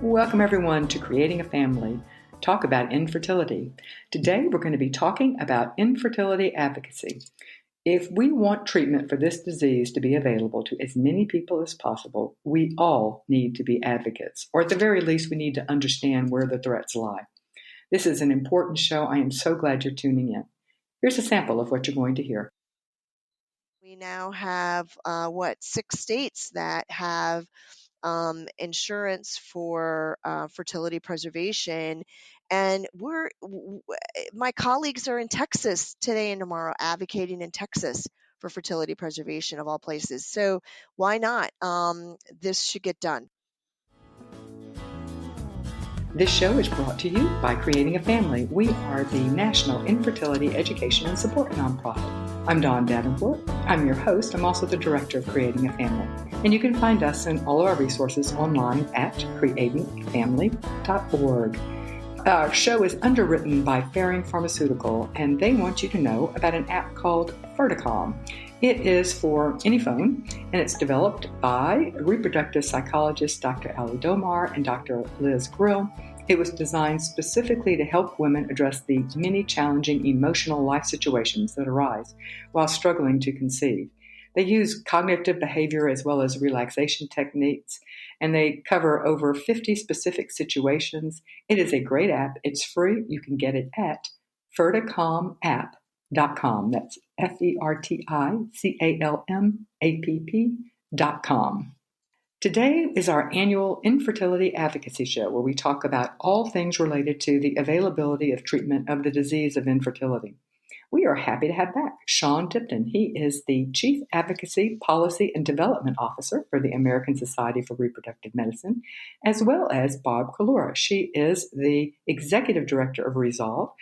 Welcome everyone to Creating a Family, talk about infertility. Today we're going to be talking about infertility advocacy. If we want treatment for this disease to be available to as many people as possible, we all need to be advocates, or at the very least we need to understand where the threats lie. This is an important show. I am so glad you're tuning in. Here's a sample of what you're going to hear. We now have 6 states that have insurance for fertility preservation, and my colleagues are in Texas today and tomorrow advocating in Texas for fertility preservation of all places. So why not? This should get done. This show is brought to you by Creating a Family. We are the National Infertility Education and Support nonprofit. I'm Dawn Davenport. I'm your host. I'm also the director of Creating a Family. And you can find us and all of our resources online at creatingafamily.org. Our show is underwritten by Ferring Pharmaceutical, and they want you to know about an app called Ferticom. It is for any phone, and it's developed by reproductive psychologists Dr. Ali Domar and Dr. Liz Grill. It was designed specifically to help women address the many challenging emotional life situations that arise while struggling to conceive. They use cognitive behavior as well as relaxation techniques, and they cover over 50 specific situations. It is a great app. It's free. You can get it at ferticomapp.com. That's ferticalmapp.com. Today is our annual Infertility Advocacy Show, where we talk about all things related to the availability of treatment of the disease of infertility. We are happy to have back Sean Tipton. He is the Chief Advocacy, Policy, and Development Officer for the American Society for Reproductive Medicine, as well as Barb Collura. She is the Executive Director of Resolve,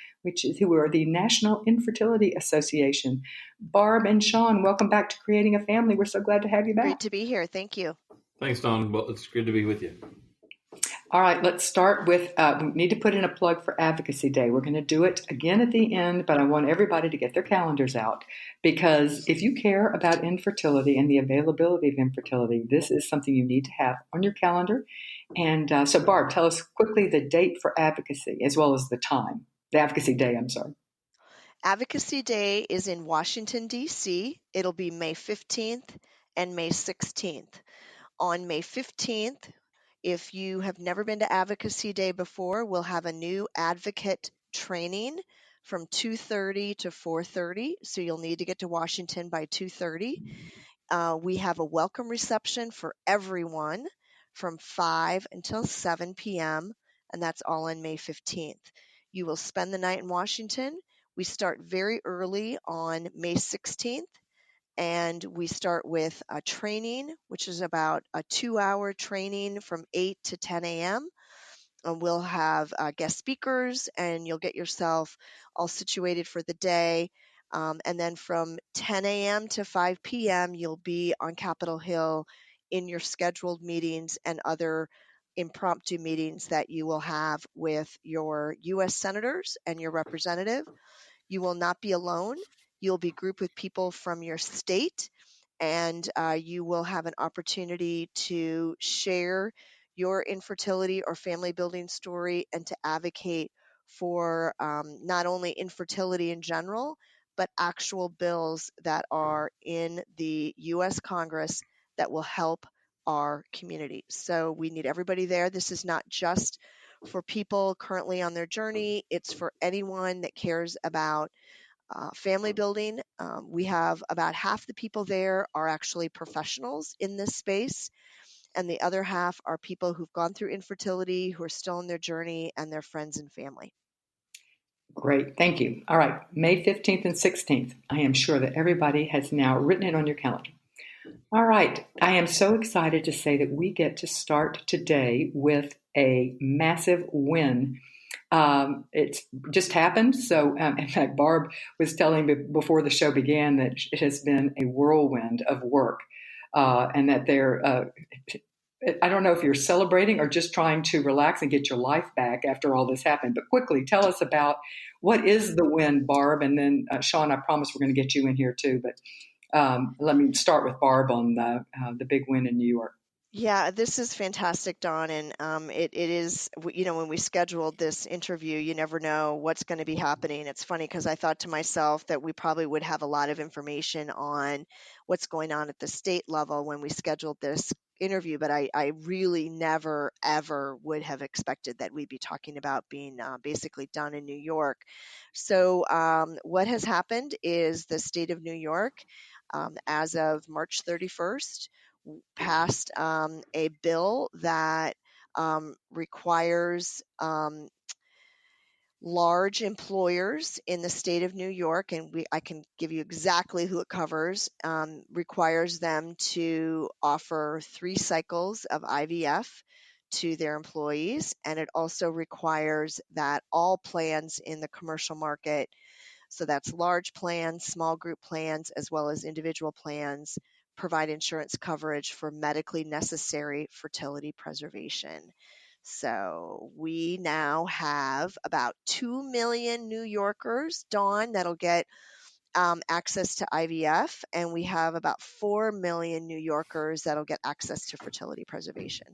who are the National Infertility Association. Barb and Sean, welcome back to Creating a Family. We're so glad to have you back. Great to be here. Thank you. Thanks, Dawn. Well, it's good to be with you. All right, let's start with, we need to put in a plug for Advocacy Day. We're going to do it again at the end, but I want everybody to get their calendars out, because if you care about infertility and the availability of infertility, this is something you need to have on your calendar. And so Barb, tell us quickly the date for advocacy as well as the time. The Advocacy Day, I'm sorry. Advocacy Day is in Washington, D.C. It'll be May 15th and May 16th. On May 15th, if you have never been to Advocacy Day before, we'll have a new advocate training from 2:30 to 4:30, so you'll need to get to Washington by 2:30. We have a welcome reception for everyone from 5 until 7 p.m., and that's all on May 15th. You will spend the night in Washington. We start very early on May 16th. And we start with a training, which is about a 2-hour training from 8 to 10 a.m. And we'll have guest speakers, and you'll get yourself all situated for the day. And then from 10 a.m. to 5 p.m., you'll be on Capitol Hill in your scheduled meetings and other impromptu meetings that you will have with your U.S. senators and your representative. You will not be alone. You'll be grouped with people from your state, and you will have an opportunity to share your infertility or family building story and to advocate for not only infertility in general, but actual bills that are in the U.S. Congress that will help our community. So we need everybody there. This is not just for people currently on their journey. It's for anyone that cares about family building. We have about half the people there are actually professionals in this space, and the other half are people who've gone through infertility, who are still on their journey, and their friends and family. Great, thank you. All right, May 15th and 16th. I am sure that everybody has now written it on your calendar. All right, I am so excited to say that we get to start today with a massive win. It's just happened. So, in fact, Barb was telling me before the show began that it has been a whirlwind of work, and that they're, I don't know if you're celebrating or just trying to relax and get your life back after all this happened. But quickly, tell us about what is the win, Barb, and then Sean, I promise we're going to get you in here too. But let me start with Barb on the big win in New York. Yeah, this is fantastic, Dawn. And it is, when we scheduled this interview, you never know what's going to be happening. It's funny because I thought to myself that we probably would have a lot of information on what's going on at the state level when we scheduled this interview, but I really never, ever would have expected that we'd be talking about being basically done in New York. So, what has happened is the state of New York, as of March 31st, passed a bill that requires large employers in the state of New York, and I can give you exactly who it covers, requires them to offer 3 cycles of IVF to their employees, and it also requires that all plans in the commercial market, so that's large plans, small group plans, as well as individual plans, provide insurance coverage for medically necessary fertility preservation. So we now have about 2 million New Yorkers, Dawn, that'll get access to IVF, and we have about 4 million New Yorkers that'll get access to fertility preservation.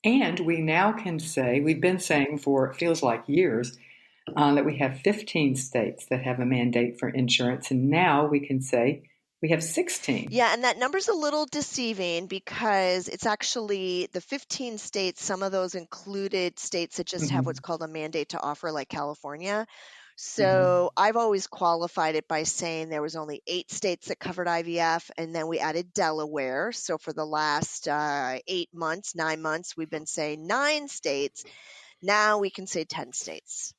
And we now can say, we've been saying for, it feels like years, that we have 15 states that have a mandate for insurance, and now we can say we have 16. Yeah, and that number's a little deceiving because it's actually the 15 states, some of those included states that just have what's called a mandate to offer, like California. So I've always qualified it by saying there was only 8 states that covered IVF, and then we added Delaware. So for the last 9 months, we've been saying 9 states. Now we can say 10 states.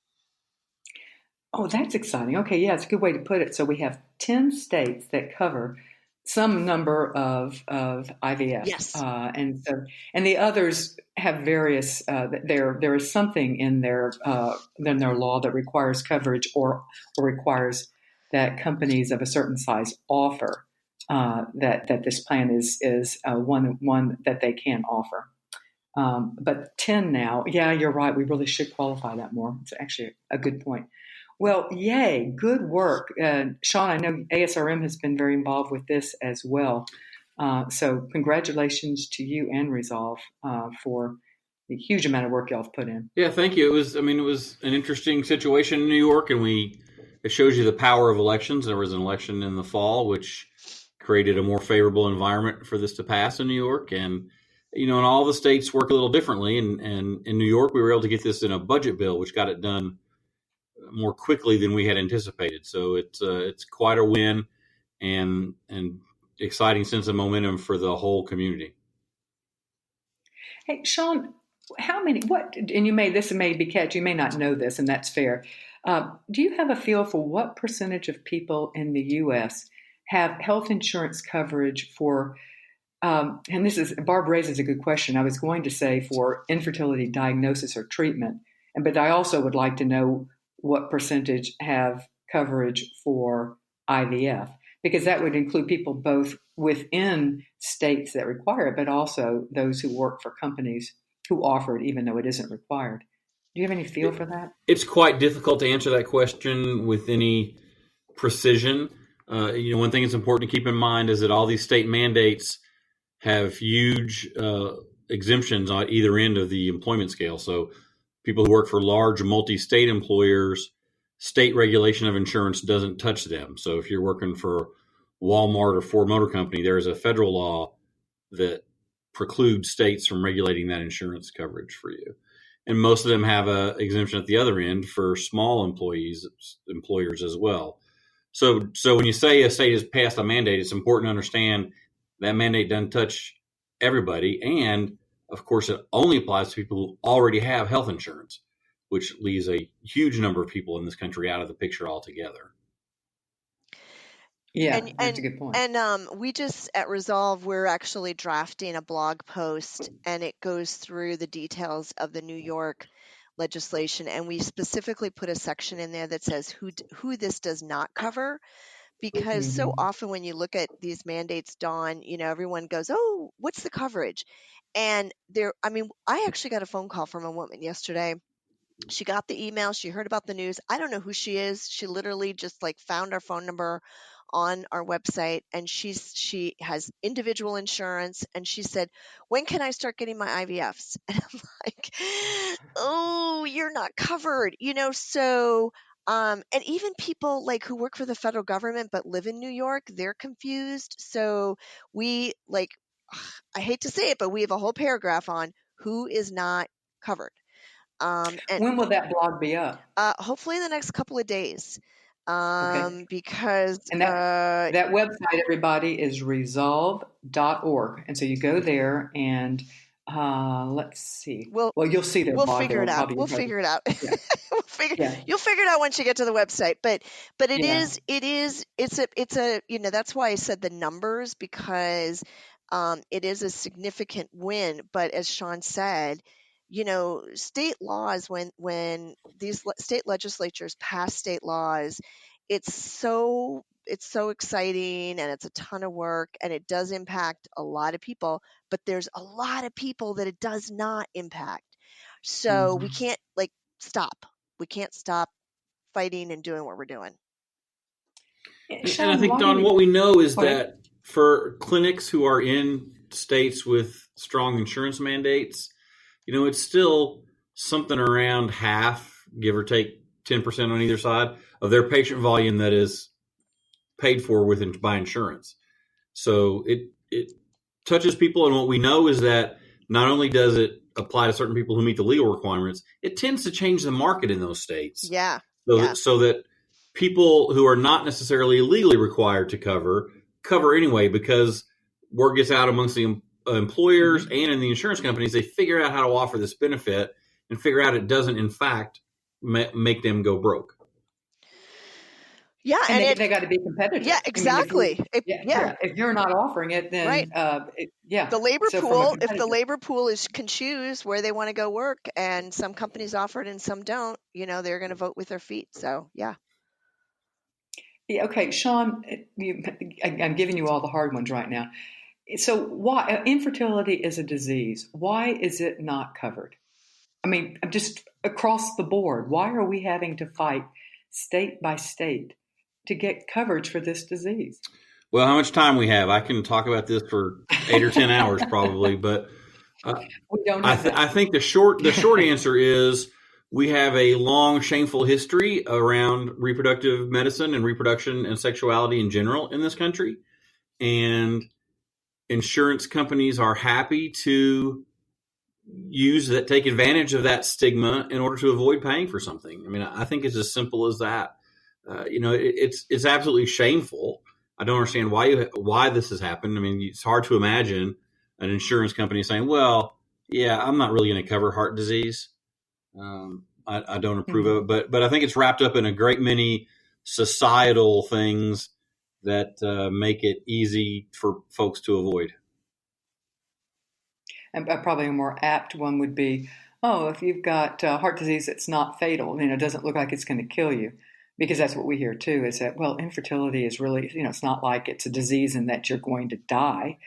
Oh, that's exciting. Okay, yeah, it's a good way to put it. So we have 10 states that cover some number of IVF. Yes. And the others have various, there is something in their law that requires coverage or requires that companies of a certain size offer that this plan is one that they can offer. But 10 now, yeah, you're right. We really should qualify that more. It's actually a good point. Well, yay, good work. Sean, I know ASRM has been very involved with this as well. So congratulations to you and Resolve for the huge amount of work y'all have put in. Yeah, thank you. It was an interesting situation in New York, and it shows you the power of elections. There was an election in the fall, which created a more favorable environment for this to pass in New York. And, and all the states work a little differently. And in New York, we were able to get this in a budget bill, which got it done more quickly than we had anticipated. So it's quite a win and exciting sense of momentum for the whole community. Hey, Sean, and you may not know this, and that's fair. Do you have a feel for what percentage of people in the U.S. have health insurance coverage for, and Barb raises a good question. I was going to say for infertility diagnosis or treatment, but I also would like to know what percentage have coverage for IVF, because that would include people both within states that require it, but also those who work for companies who offer it, even though it isn't required. Do you have any feel for that? It's quite difficult to answer that question with any precision. One thing that's important to keep in mind is that all these state mandates have huge exemptions on either end of the employment scale. So people who work for large multi-state employers, state regulation of insurance doesn't touch them. So if you're working for Walmart or Ford Motor Company, there is a federal law that precludes states from regulating that insurance coverage for you. And most of them have an exemption at the other end for small employers as well. So when you say a state has passed a mandate, it's important to understand that mandate doesn't touch everybody. And of course, it only applies to people who already have health insurance, which leaves a huge number of people in this country out of the picture altogether. Yeah, that's a good point. And we just at Resolve, we're actually drafting a blog post, and it goes through the details of the New York legislation, and we specifically put a section in there that says who this does not cover. Because so often when you look at these mandates, Dawn, everyone goes, "Oh, what's the coverage?" And I actually got a phone call from a woman yesterday. She got the email. She heard about the news. I don't know who she is. She literally just found our phone number on our website, and she has individual insurance, and she said, "When can I start getting my IVFs?" And I'm like, "Oh, you're not covered," So, and even people like who work for the federal government but live in New York, they're confused. So we I hate to say it, but we have a whole paragraph on who is not covered. And When will that blog be up? hopefully in the next couple of days. Okay. Because And that website, everybody, is resolve.org. And so you go there and let's see. Well, you'll see their blog. figure it There will out. probably We'll figure it out. Yeah. Yeah. You'll figure it out once you get to the website. But Yeah. it's a that's why I said the numbers, because it is a significant win. But as Sean said, state laws, when these state legislatures pass state laws, it's so exciting, and it's a ton of work, and it does impact a lot of people, but there's a lot of people that it does not impact. So we can't stop. We can't stop fighting and doing what we're doing. And I think, Dawn, what we know is that for clinics who are in states with strong insurance mandates, it's still something around half, give or take 10% on either side of their patient volume that is paid for by insurance. So it touches people. And what we know is that not only does it apply to certain people who meet the legal requirements, it tends to change the market in those states. Yeah. So that people who are not necessarily legally required to cover anyway, because word gets out amongst the employers and in the insurance companies. They figure out how to offer this benefit and figure out it doesn't, in fact, make them go broke. Yeah, and they got to be competitive. Yeah, exactly. If you're not offering it, then right. The labor pool. If the labor pool can choose where they want to go work, and some companies offer it and some don't, they're going to vote with their feet. So yeah. Yeah. Okay, Sean, I'm giving you all the hard ones right now. So why infertility is a disease? Why is it not covered? I mean, just across the board, why are we having to fight state by state to get coverage for this disease? Well, how much time we have? I can talk about this for 8 or 10 hours probably, but we don't have I think the short answer is we have a long, shameful history around reproductive medicine and reproduction and sexuality in general in this country. And insurance companies are happy to take advantage of that stigma in order to avoid paying for something. I mean, I think it's as simple as that. It's absolutely shameful. I don't understand why this has happened. I mean, it's hard to imagine an insurance company saying, well, yeah, I'm not really going to cover heart disease. I don't approve of it, but I think it's wrapped up in a great many societal things that make it easy for folks to avoid. And probably a more apt one would be, if you've got heart disease, it's not fatal. It doesn't look like it's going to kill you. Because that's what we hear too, is that, well, infertility is really, it's not like it's a disease and that you're going to die.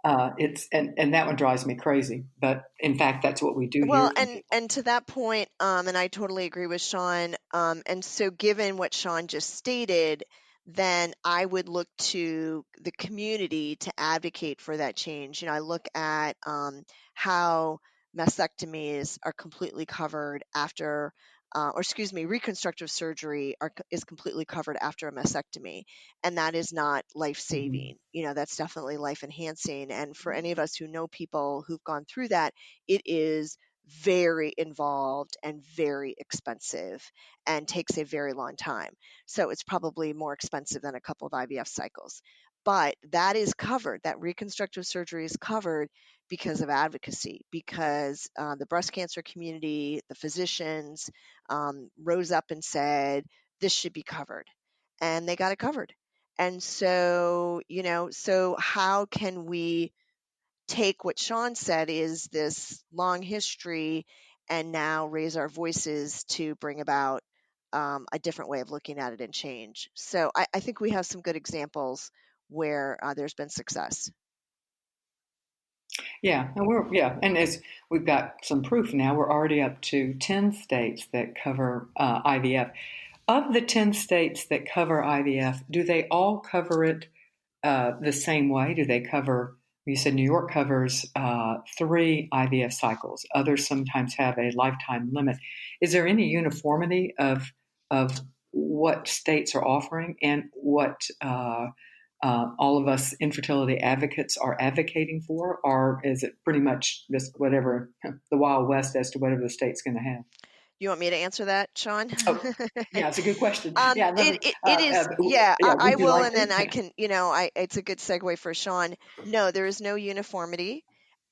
And that one drives me crazy. But in fact, that's what we do well, hear. And to that point, and I totally agree with Sean. And so given what Sean just stated, then I would look to the community to advocate for that change. I look at how mastectomies are completely covered after reconstructive surgery is completely covered after a mastectomy, and that is not life-saving. That's definitely life-enhancing. And for any of us who know people who've gone through that, it is very involved and very expensive and takes a very long time. So it's probably more expensive than a couple of IVF cycles. But that is covered. That reconstructive surgery is covered because of advocacy, because the breast cancer community, the physicians rose up and said, this should be covered. And they got it covered. And so, so how can we take what Sean said is this long history and now raise our voices to bring about a different way of looking at it and change? So I think we have some good examples where there's been success. Yeah, and as we've got some proof now, we're already up to 10 states that cover IVF. Of the 10 states that cover IVF, do they all cover it the same way? Do they cover, you said New York covers 3 IVF cycles. Others sometimes have a lifetime limit. Is there any uniformity of what states are offering and what all of us infertility advocates are advocating for? Or is it pretty much just whatever the Wild West as to whatever the state's going to have? You want me to answer that, Sean? Oh, yeah, it's a good question. Yeah, It is. Yeah, I would you will, like and then to? I Yeah. can. It's a good segue for Sean. No, there is no uniformity,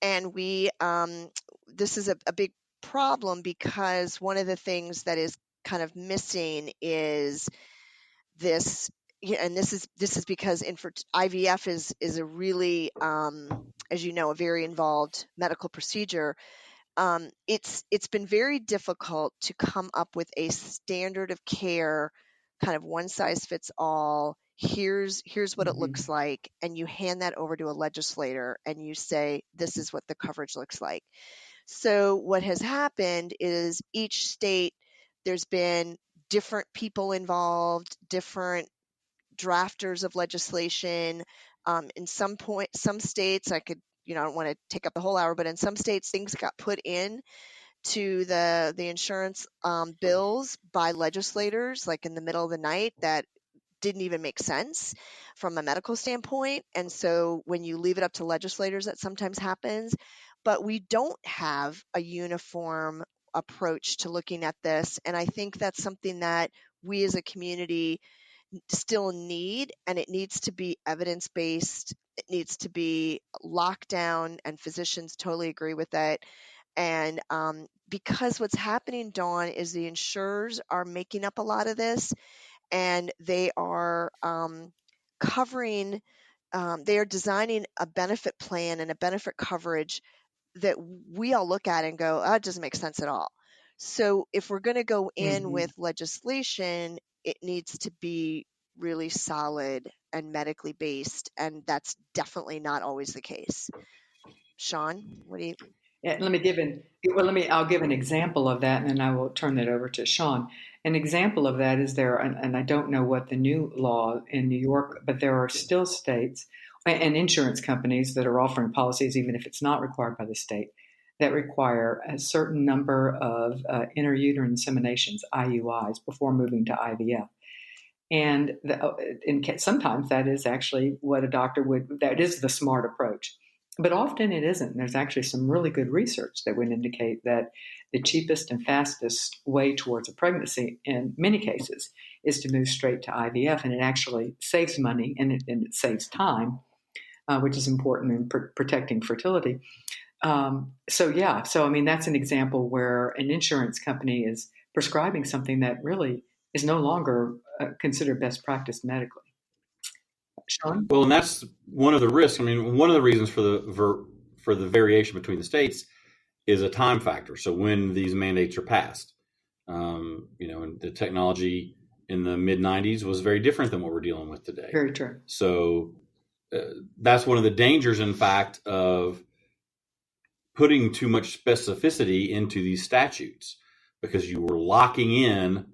and this is a big problem because one of the things that is kind of missing is this. Yeah, and this is because IVF is a really, as you know, a very involved medical procedure. It's been very difficult to come up with a standard of care, kind of one size fits all. Here's what it Mm-hmm. looks like, and you hand that over to a legislator, and you say this is what the coverage looks like. So what has happened is each state, there's been different people involved, different drafters of legislation. In some states, I don't want to take up the whole hour, but in some states, things got put in to the insurance bills by legislators, like in the middle of the night, that didn't even make sense from a medical standpoint. And so when you leave it up to legislators, that sometimes happens. But we don't have a uniform approach to looking at this. And I think that's something that we as a community still need, and it needs to be evidence based. It needs to be locked down, and physicians totally agree with that. And because what's happening, Dawn, is the insurers are making up a lot of this, and they are covering. They are designing a benefit plan and a benefit coverage that we all look at and go, oh, it doesn't make sense at all. So if we're going to go in Mm-hmm. with legislation, it needs to be really solid and medically based, and that's definitely not always the case. Sean, what do you? Yeah, I'll give an example of that, and then I will turn it over to Sean. An example of that is and I don't know what the new law in New York, but there are still states and insurance companies that are offering policies, even if it's not required by the state, that require a certain number of intrauterine inseminations, IUIs, before moving to IVF. And sometimes that is actually what a doctor that is the smart approach. But often it isn't. There's actually some really good research that would indicate that the cheapest and fastest way towards a pregnancy in many cases is to move straight to IVF. And it actually saves money and it saves time, which is important in protecting fertility. So I mean, that's an example where an insurance company is prescribing something that really is no longer considered best practice medically. Sean? Well, and that's one of the risks. I mean, one of the reasons for the variation between the states is a time factor. So when these mandates are passed, and the technology in the mid '90s was very different than what we're dealing with today. Very true. So that's one of the dangers, in fact, of putting too much specificity into these statutes, because you were locking in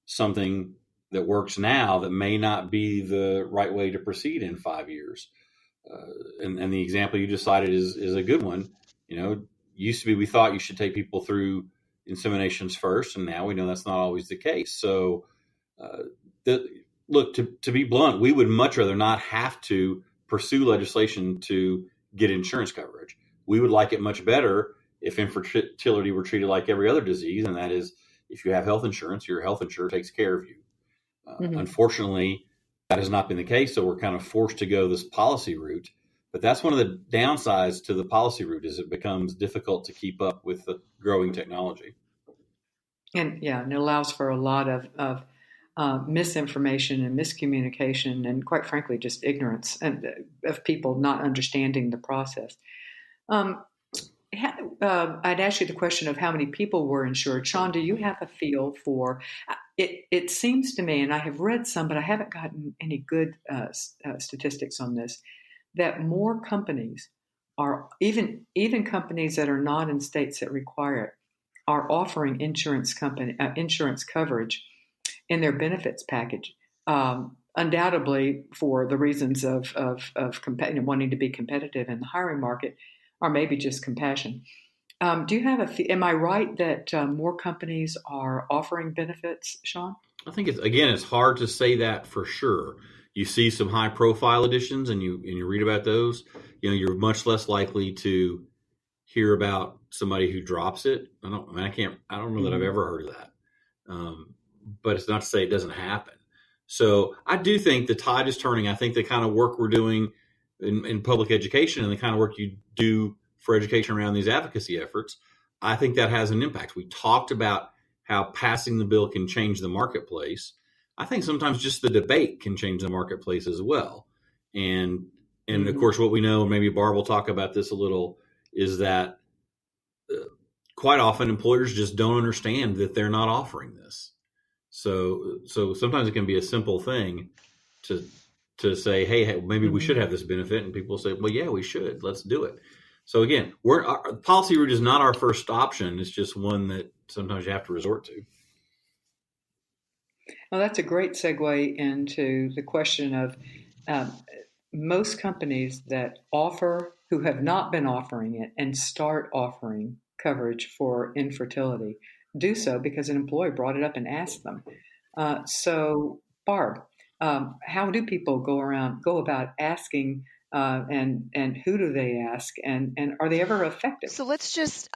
something that works now that may not be the right way to proceed in 5 years. And the example you just cited is a good one. Used to be we thought you should take people through inseminations first, and now we know that's not always the case. So, look, to be blunt, we would much rather not have to pursue legislation to get insurance coverage. We would like it much better if infertility were treated like every other disease, and that is, if you have health insurance, your health insurer takes care of you. Unfortunately, that has not been the case, so we're kind of forced to go this policy route. But that's one of the downsides to the policy route, is it becomes difficult to keep up with the growing technology. And it allows for a lot of misinformation and miscommunication, and quite frankly, just ignorance of people not understanding the process. I'd ask you the question of how many people were insured. Sean, do you have a feel for it? It seems to me, and I have read some, but I haven't gotten any good statistics on this, that more companies are, even companies that are not in states that require it, are offering insurance coverage in their benefits package, undoubtedly for the reasons of wanting to be competitive in the hiring market, or maybe just compassion. Do you have am I right that more companies are offering benefits, Sean? I think it's hard to say that for sure. You see some high profile additions and you read about those, you're much less likely to hear about somebody who drops it. I don't know that I've ever heard of that. But it's not to say it doesn't happen. So I do think the tide is turning. I think the kind of work we're doing in public education and the kind of work you do for education around these advocacy efforts, I think that has an impact. We talked about how passing the bill can change the marketplace. I think sometimes just the debate can change the marketplace as well. And of course, what we know, and maybe Barb will talk about this a little, is that quite often employers just don't understand that they're not offering this. So sometimes it can be a simple thing to say, hey, maybe we should have this benefit, and people say, well, yeah, we should. Let's do it. So again, our policy route is not our first option. It's just one that sometimes you have to resort to. Well, that's a great segue into the question of most companies that offer, who have not been offering it and start offering coverage for infertility, do so because an employee brought it up and asked them. So, Barb, how do people go about asking, and who do they ask, and are they ever effective? So let's just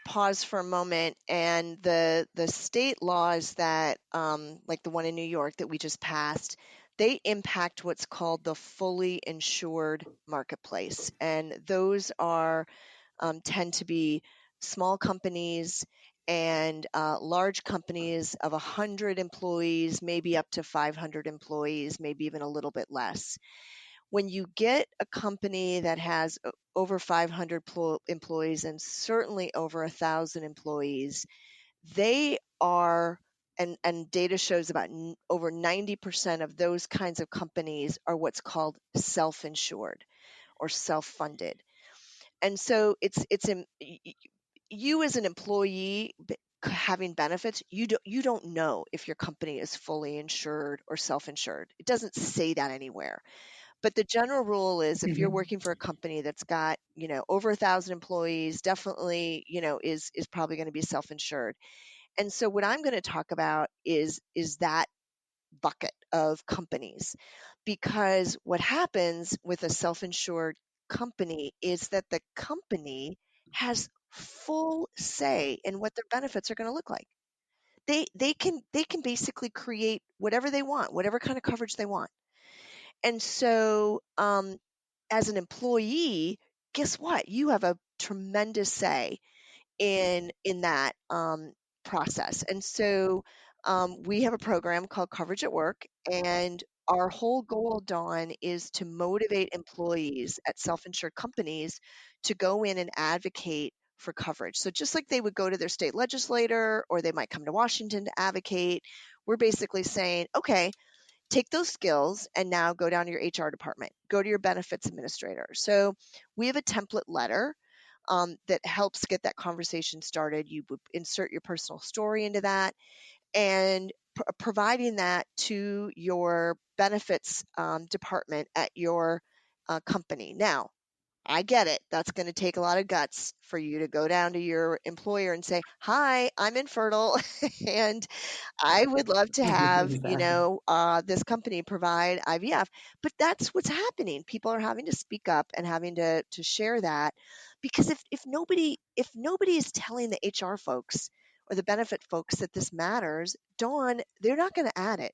pause for a moment, and the state laws that like the one in New York that we just passed, they impact what's called the fully insured marketplace, and those are tend to be small companies and large companies of 100 employees, maybe up to 500 employees, maybe even a little bit less. When you get a company that has over 500 employees and certainly over 1,000 employees, they are, and data shows about over 90% of those kinds of companies are what's called self-insured or self-funded. And so you as an employee having benefits, you don't know if your company is fully insured or self-insured. It doesn't say that anywhere. But the general rule is if you're working for a company that's got, over 1,000 employees, definitely, is probably going to be self-insured. And so what I'm going to talk about is that bucket of companies, because what happens with a self-insured company is that the company has full say in what their benefits are going to look like. They can basically create whatever they want, whatever kind of coverage they want. And so, as an employee, guess what? You have a tremendous say in that process. And so, we have a program called Coverage at Work, and our whole goal, Dawn, is to motivate employees at self-insured companies to go in and advocate for coverage. So just like they would go to their state legislator or they might come to Washington to advocate, we're basically saying, okay, take those skills and now go down to your HR department, go to your benefits administrator. So we have a template letter that helps get that conversation started. You would insert your personal story into that and providing that to your benefits department at your company. Now, I get it. That's going to take a lot of guts for you to go down to your employer and say, hi, I'm infertile and I would love to have, Exactly. this company provide IVF. But that's what's happening. People are having to speak up and having to share that, because if nobody is telling the HR folks or the benefit folks that this matters, Dawn, they're not going to add it.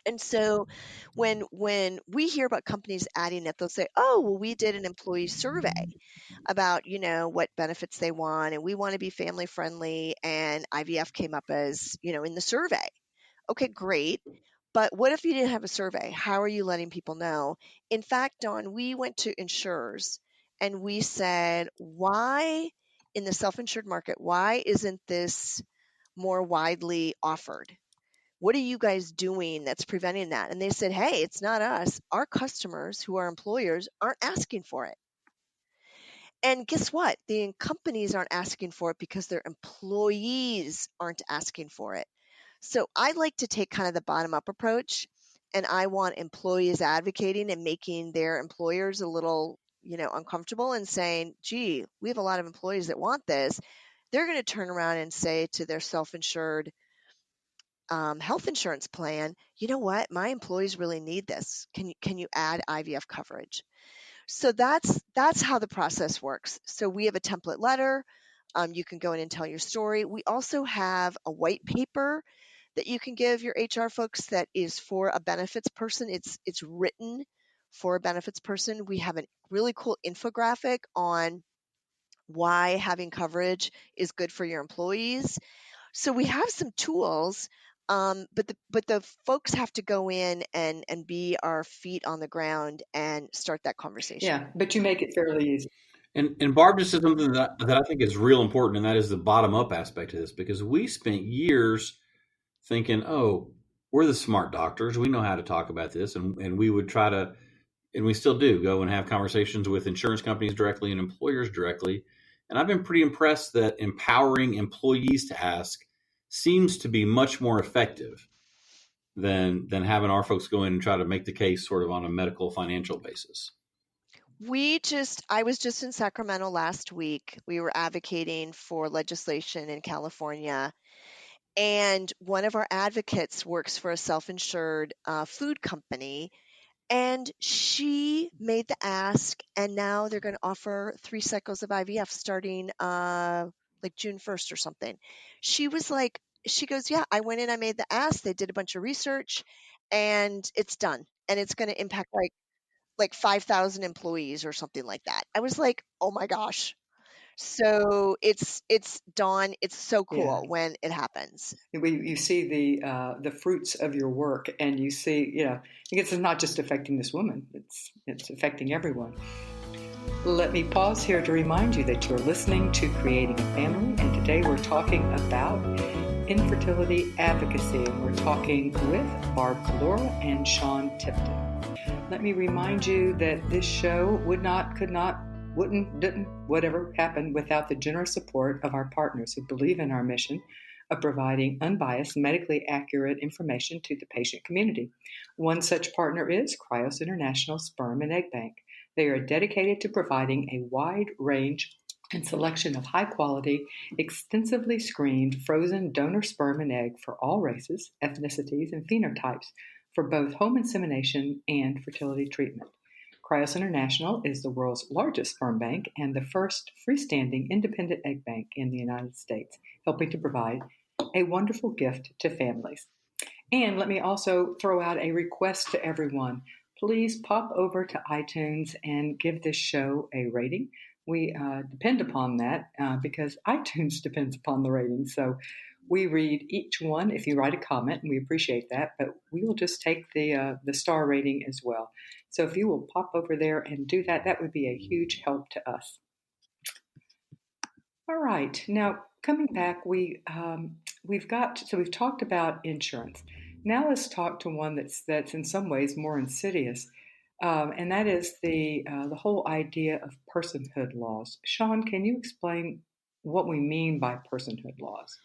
And so when we hear about companies adding it, they'll say, oh, well, we did an employee survey about, what benefits they want, and we want to be family friendly, and IVF came up as, in the survey. Okay, great. But what if you didn't have a survey? How are you letting people know? In fact, Dawn, we went to insurers and we said, why in the self-insured market, why isn't this more widely offered? What are you guys doing that's preventing that? And they said, hey, it's not us. Our customers who are employers aren't asking for it. And guess what? The companies aren't asking for it because their employees aren't asking for it. So I like to take kind of the bottom up approach, and I want employees advocating and making their employers a little, uncomfortable and saying, gee, we have a lot of employees that want this. They're going to turn around and say to their self-insured health insurance plan, you know what, my employees really need this. Can you add IVF coverage? So that's how the process works. So we have a template letter. You can go in and tell your story. We also have a white paper that you can give your HR folks that is for a benefits person. It's written for a benefits person. We have a really cool infographic on why having coverage is good for your employees. So we have some tools, but the folks have to go in and be our feet on the ground and start that conversation. Yeah, but you make it fairly easy. And Barb just said something that I think is real important, and that is the bottom up aspect of this, because we spent years thinking, oh, we're the smart doctors. We know how to talk about this. And we would try to, and we still do, go and have conversations with insurance companies directly and employers directly. And I've been pretty impressed that empowering employees to ask seems to be much more effective than having our folks go in and try to make the case sort of on a medical financial basis. I was just in Sacramento last week. We were advocating for legislation in California. And one of our advocates works for a self-insured food company. And she made the ask, and now they're going to offer 3 cycles of IVF starting like June 1st or something. She goes, yeah, I went in, I made the ask. They did a bunch of research, and it's done. And it's going to impact like 5,000 employees or something like that. I was like, oh my gosh. So it's Dawn. It's so cool when it happens. You see the fruits of your work, and you see, I guess it's not just affecting this woman; it's affecting everyone. Let me pause here to remind you that you're listening to Creating a Family, and today we're talking about infertility advocacy, and we're talking with Barb Collura and Sean Tipton. Let me remind you that this show would not, could not, wouldn't, didn't, whatever happened without the generous support of our partners who believe in our mission of providing unbiased, medically accurate information to the patient community. One such partner is Cryos International Sperm and Egg Bank. They are dedicated to providing a wide range and selection of high-quality, extensively screened frozen donor sperm and egg for all races, ethnicities, and phenotypes for both home insemination and fertility treatment. Cryos International is the world's largest sperm bank and the first freestanding independent egg bank in the United States, helping to provide a wonderful gift to families. And let me also throw out a request to everyone. Please pop over to iTunes and give this show a rating. We depend upon that because iTunes depends upon the rating. So we read each one if you write a comment, and we appreciate that, but we will just take the star rating as well. So if you will pop over there and do that, that would be a huge help to us. All right. Now, coming back, we've talked about insurance. Now let's talk to one that's in some ways more insidious, and that is the whole idea of personhood laws. Sean, can you explain what we mean by personhood laws?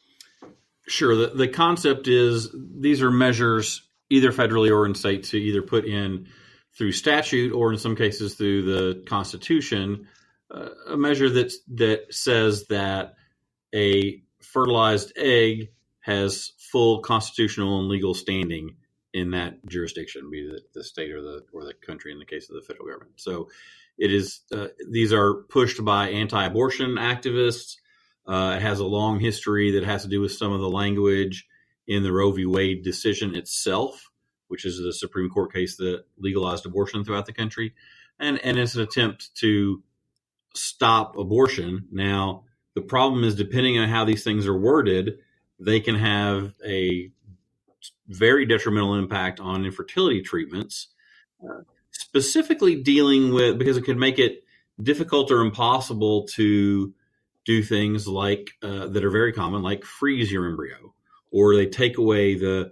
Sure. The concept is these are measures either federally or in state to either put in through statute or in some cases through the Constitution, a measure that says that a fertilized egg has full constitutional and legal standing in that jurisdiction, be it the state or the country in the case of the federal government. So it is these are pushed by anti-abortion activists. It has a long history that has to do with some of the language in the Roe v. Wade decision itself, which is the Supreme Court case that legalized abortion throughout the country. And it's an attempt to stop abortion. Now, the problem is, depending on how these things are worded, they can have a very detrimental impact on infertility treatments, specifically dealing with, because it could make it difficult or impossible to do things like that are very common, like freeze your embryo, or they take away the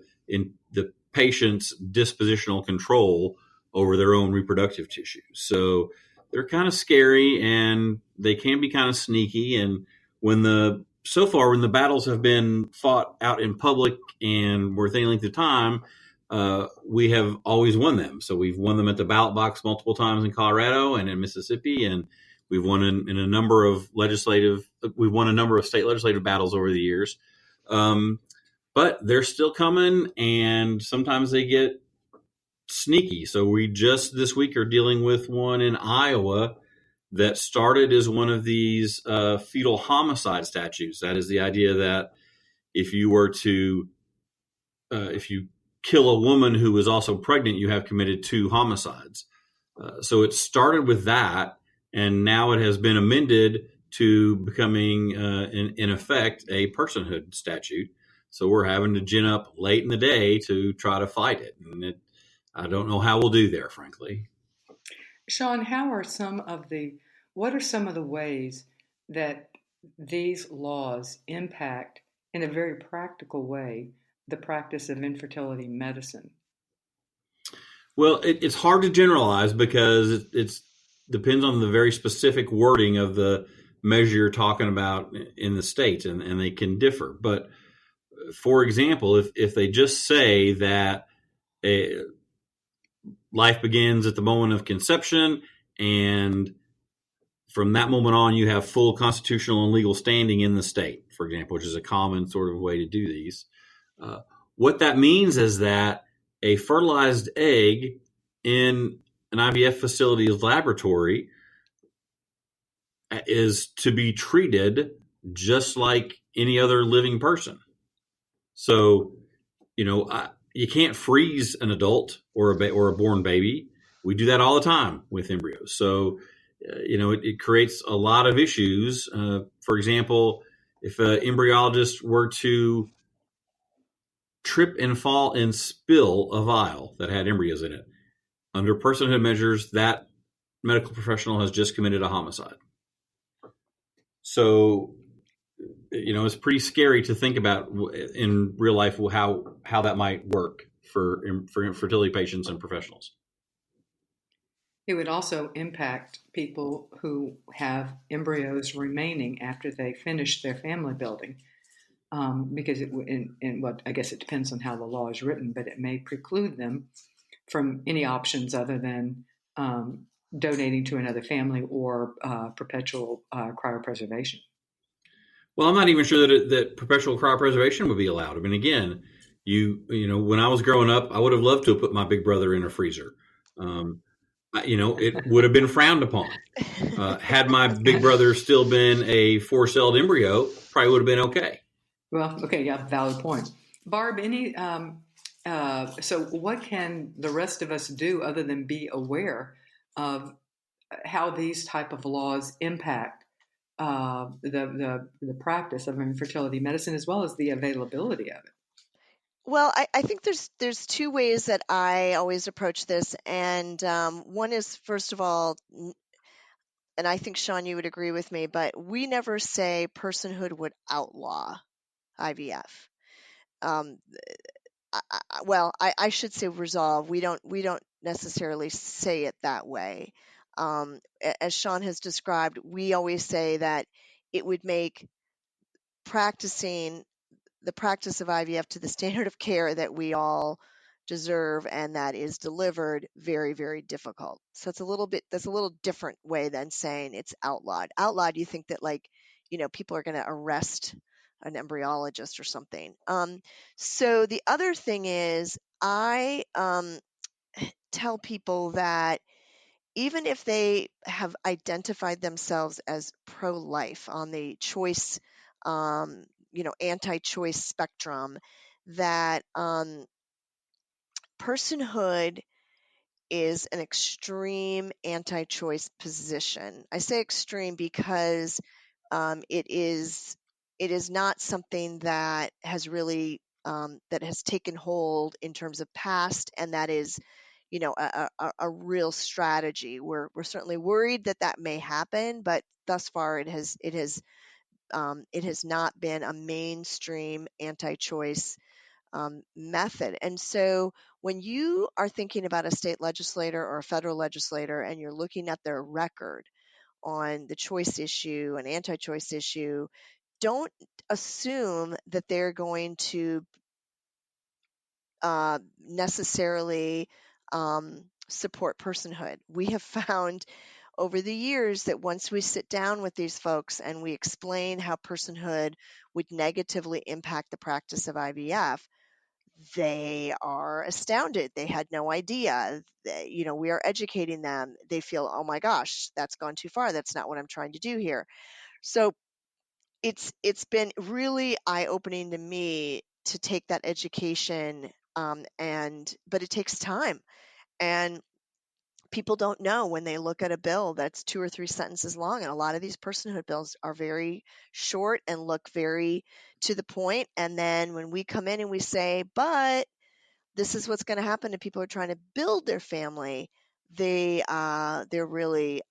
patient's dispositional control over their own reproductive tissue. So they're kind of scary and they can be kind of sneaky. And when the so far, when the battles have been fought out in public and worth any length of time, we have always won them. So we've won them at the ballot box multiple times in Colorado and in Mississippi, and we've won in a number of we've won a number of state legislative battles over the years. But they're still coming, and sometimes they get sneaky. So we just this week are dealing with one in Iowa that started as one of these fetal homicide statutes. That is the idea that if you were to, if you kill a woman who is also pregnant, you have committed 2 homicides. So it started with that, and now it has been amended to becoming, in effect, a personhood statute. So we're having to gin up late in the day to try to fight it. And I don't know how we'll do there, frankly. Sean, what are some of the ways that these laws impact, in a very practical way, the practice of infertility medicine? Well, it's hard to generalize because it depends on the very specific wording of the measure you're talking about in the states, and they can differ. But for example, if they just say that life begins at the moment of conception, and from that moment on, you have full constitutional and legal standing in the state, for example, which is a common sort of way to do these. What that means is that a fertilized egg in an IVF facility's laboratory is to be treated just like any other living person. So, you can't freeze an adult or a born baby. We do that all the time with embryos. So, it creates a lot of issues. For example, if an embryologist were to trip and fall and spill a vial that had embryos in it, under personhood measures, that medical professional has just committed a homicide. So, it's pretty scary to think about in real life how that might work for infertility patients and professionals. It would also impact people who have embryos remaining after they finish their family building, because I guess it depends on how the law is written, but it may preclude them from any options other than donating to another family or perpetual cryopreservation. Well, I'm not even sure that perpetual cryopreservation would be allowed. I mean, again, when I was growing up, I would have loved to have put my big brother in a freezer. It would have been frowned upon. Had my big brother still been a 4-celled embryo, probably would have been okay. Well, okay, yeah, valid point. Barb, so what can the rest of us do other than be aware of how these type of laws impact the practice of infertility medicine, as well as the availability of it? Well, I think there's 2 ways that I always approach this, and one is, first of all, and I think, Sean, you would agree with me, but we never say personhood would outlaw IVF. I should say resolve. We don't necessarily say it that way. As Sean has described, we always say that it would make the practice of IVF to the standard of care that we all deserve and that is delivered very, very difficult. So that's a little different way than saying it's outlawed. Outlawed, you think that people are going to arrest an embryologist or something. So the other thing is, I tell people that even if they have identified themselves as pro-life on the choice, anti-choice spectrum, that personhood is an extreme anti-choice position. I say extreme because it is not something that has really that has taken hold in terms of past, and that is a real strategy. We're certainly worried that may happen, but thus far it has not been a mainstream anti-choice method. And so when you are thinking about a state legislator or a federal legislator and you're looking at their record on the choice issue and anti-choice issue, don't assume that they're going to necessarily support personhood. We have found over the years that once we sit down with these folks and we explain how personhood would negatively impact the practice of IVF, they are astounded. They had no idea. We are educating them. They feel, oh my gosh, that's gone too far. That's not what I'm trying to do here. So it's been really eye-opening to me to take that education, but it takes time. And people don't know when they look at a bill that's 2 or 3 sentences long. And a lot of these personhood bills are very short and look very to the point. And then when we come in and we say, but this is what's going to happen to people who are trying to build their family, they're really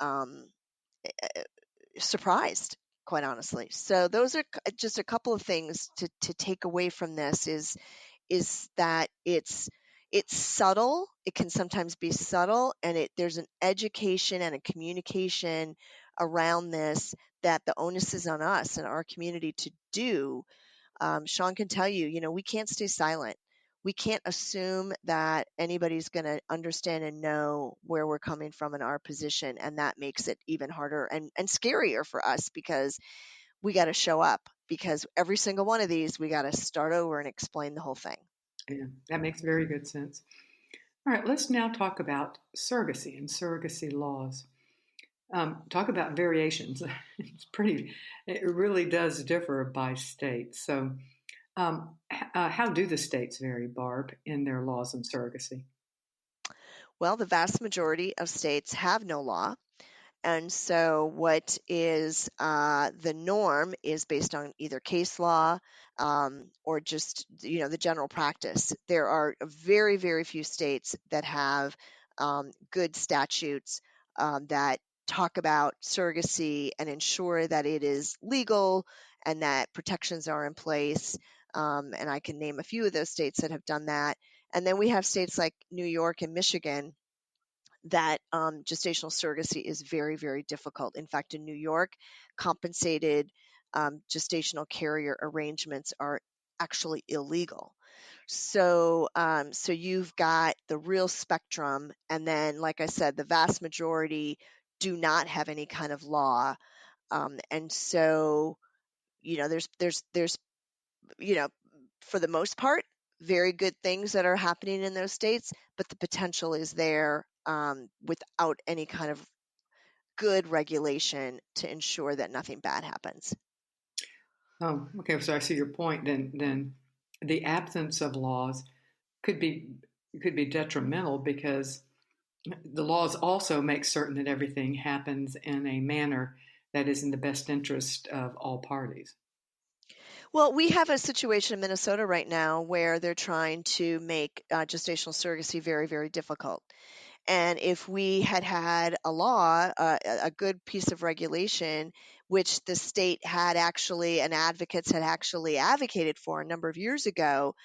surprised, quite honestly. So those are just a couple of things to take away from this is that it's subtle. It can sometimes be subtle, and there's an education and a communication around this that the onus is on us and our community to do. Sean can tell you, we can't stay silent. We can't assume that anybody's going to understand and know where we're coming from in our position. And that makes it even harder and scarier for us, because we got to show up, because every single one of these, we got to start over and explain the whole thing. Yeah, that makes very good sense. All right, let's now talk about surrogacy and surrogacy laws. Talk about variations. It really does differ by state. So how do the states vary, Barb, in their laws on surrogacy? Well, the vast majority of states have no law. And so what is the norm is based on either case law or just, the general practice. There are very, very few states that have good statutes that talk about surrogacy and ensure that it is legal and that protections are in place. And I can name a few of those states that have done that. And then we have states like New York and Michigan that gestational surrogacy is very, very difficult. In fact, in New York, compensated gestational carrier arrangements are actually illegal. So you've got the real spectrum, and then, like I said, the vast majority do not have any kind of law, and so there's for the most part, very good things that are happening in those states, but the potential is there without any kind of good regulation to ensure that nothing bad happens. Oh, okay. So I see your point. Then the absence of laws could be detrimental, because the laws also make certain that everything happens in a manner that is in the best interest of all parties. Well, we have a situation in Minnesota right now where they're trying to make gestational surrogacy very, very difficult. And if we had a law, a good piece of regulation, which the state had actually and advocates had actually advocated for a number of years ago,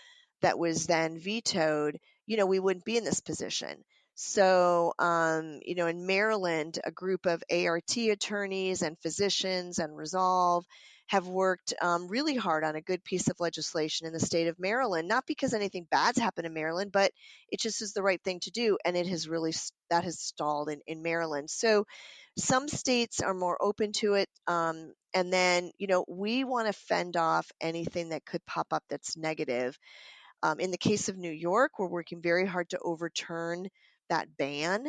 that was then vetoed, we wouldn't be in this position. So, in Maryland, a group of ART attorneys and physicians and Resolve have worked really hard on a good piece of legislation in the state of Maryland, not because anything bad's happened in Maryland, but it just is the right thing to do. And that has stalled in Maryland. So some states are more open to it. And then, we want to fend off anything that could pop up that's negative. In the case of New York, we're working very hard to overturn that ban.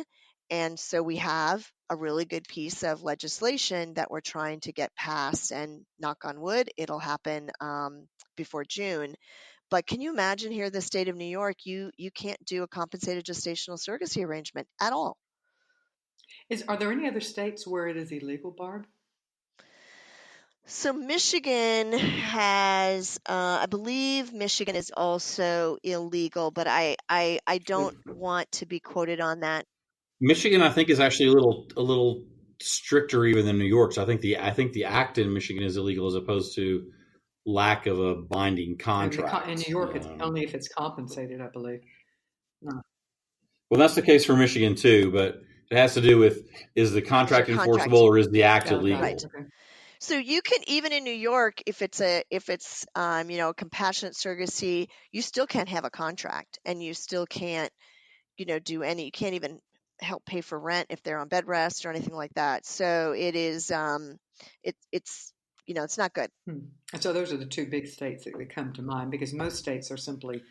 And so we have a really good piece of legislation that we're trying to get passed, and knock on wood, it'll happen before June. But can you imagine here in the state of New York, you can't do a compensated gestational surrogacy arrangement at all. Are there any other states where it is illegal, Barb? So Michigan has, I believe Michigan is also illegal, but I don't want to be quoted on that. Michigan, I think, is actually a little stricter even than New York. So I think the act in Michigan is illegal, as opposed to lack of a binding contract. In New York, it's only if it's compensated, I believe. No. Well, that's the case for Michigan too, but it has to do with, is the contract enforceable or is the act illegal? Right. Okay. So you can, even in New York, if it's compassionate surrogacy, you still can't have a contract, and you still can't, do any. You can't even help pay for rent if they're on bed rest or anything like that. So it is, it's not good. And so those are the two big states that come to mind, because most states are simply